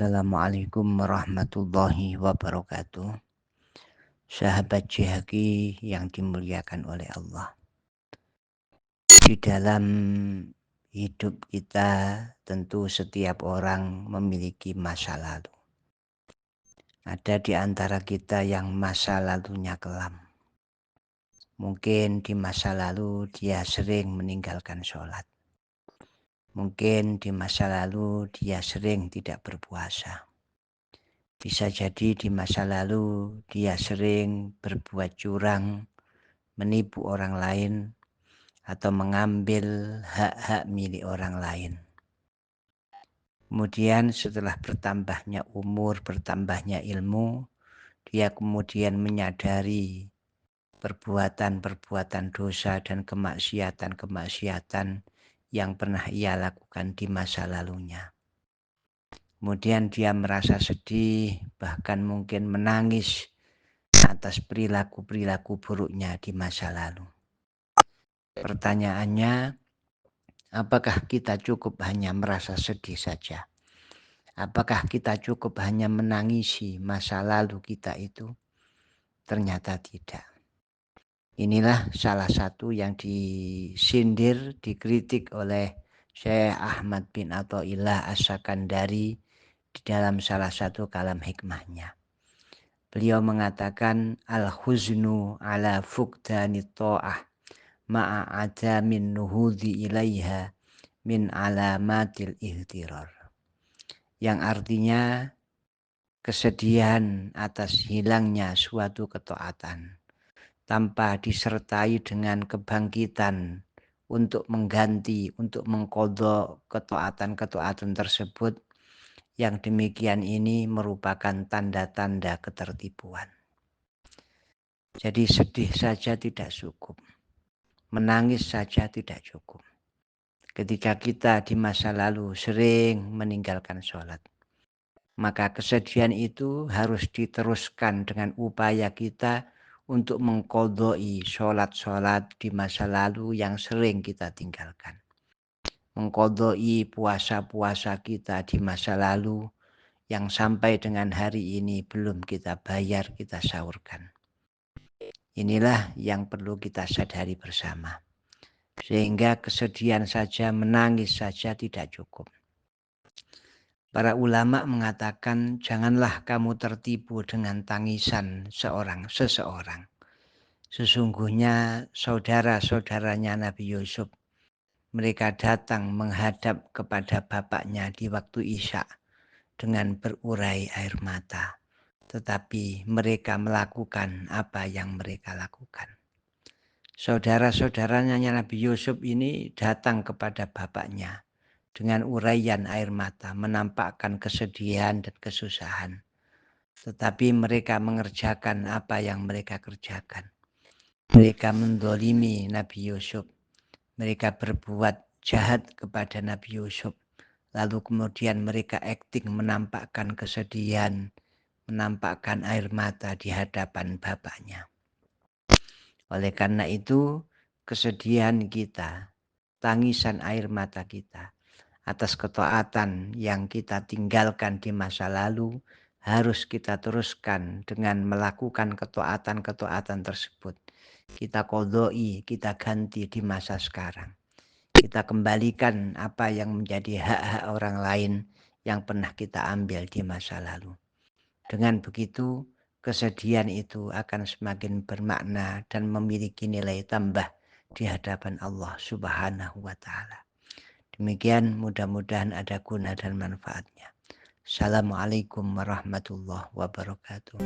Assalamualaikum warahmatullahi wabarakatuh. Sahabat JHQ yang dimuliakan oleh Allah. Di dalam hidup kita tentu setiap orang memiliki masa lalu. Ada di antara kita yang masa lalunya kelam. Mungkin di masa lalu dia sering meninggalkan sholat. Mungkin di masa lalu dia sering tidak berpuasa. Bisa jadi di masa lalu dia sering berbuat curang, menipu orang lain, atau mengambil hak-hak milik orang lain. Kemudian setelah bertambahnya umur, bertambahnya ilmu, dia kemudian menyadari perbuatan-perbuatan dosa dan kemaksiatan-kemaksiatan yang pernah ia lakukan di masa lalunya. Kemudian dia merasa sedih, bahkan mungkin menangis atas perilaku-perilaku buruknya di masa lalu. Pertanyaannya, apakah kita cukup hanya merasa sedih saja? Apakah kita cukup hanya menangisi masa lalu kita itu? Ternyata tidak. Inilah salah satu yang disindir, dikritik oleh Syekh Ahmad bin Athaillah As-Sakandari di dalam salah satu kalam hikmahnya. Beliau mengatakan al-huznu ala fuqdani ta'ah ma'a adamin nuhudi ilaiha min alamatil ihtirar. Yang artinya kesedihan atas hilangnya suatu ketaatan tanpa disertai dengan kebangkitan untuk mengganti, untuk mengqadha ketaatan-ketaatan tersebut. Yang demikian ini merupakan tanda-tanda ketertipuan. Jadi sedih saja tidak cukup. Menangis saja tidak cukup. Ketika kita di masa lalu sering meninggalkan sholat, maka kesedihan itu harus diteruskan dengan upaya kita untuk mengqadha'i sholat-sholat di masa lalu yang sering kita tinggalkan. Mengqadha'i puasa-puasa kita di masa lalu yang sampai dengan hari ini belum kita bayar, kita sahurkan. Inilah yang perlu kita sadari bersama. Sehingga kesedihan saja, menangis saja tidak cukup. Para ulama mengatakan janganlah kamu tertipu dengan tangisan seseorang. Sesungguhnya saudara-saudaranya Nabi Yusuf, mereka datang menghadap kepada bapaknya di waktu Isya dengan berurai air mata. Tetapi mereka melakukan apa yang mereka lakukan. Saudara-saudaranya Nabi Yusuf ini datang kepada bapaknya dengan uraian air mata, menampakkan kesedihan dan kesusahan. Tetapi mereka mengerjakan apa yang mereka kerjakan. Mereka mendolimi Nabi Yusuf. Mereka berbuat jahat kepada Nabi Yusuf. Lalu kemudian mereka akting menampakkan kesedihan, menampakkan air mata di hadapan bapaknya. Oleh karena itu, kesedihan kita, tangisan air mata kita atas ketaatan yang kita tinggalkan di masa lalu harus kita teruskan dengan melakukan ketaatan-ketaatan tersebut. Kita qadha'i, kita ganti di masa sekarang. Kita kembalikan apa yang menjadi hak-hak orang lain yang pernah kita ambil di masa lalu. Dengan begitu, kesedihan itu akan semakin bermakna dan memiliki nilai tambah di hadapan Allah Subhanahu wa Ta'ala. Demikian, mudah-mudahan ada guna dan manfaatnya. Assalamualaikum warahmatullahi wabarakatuh.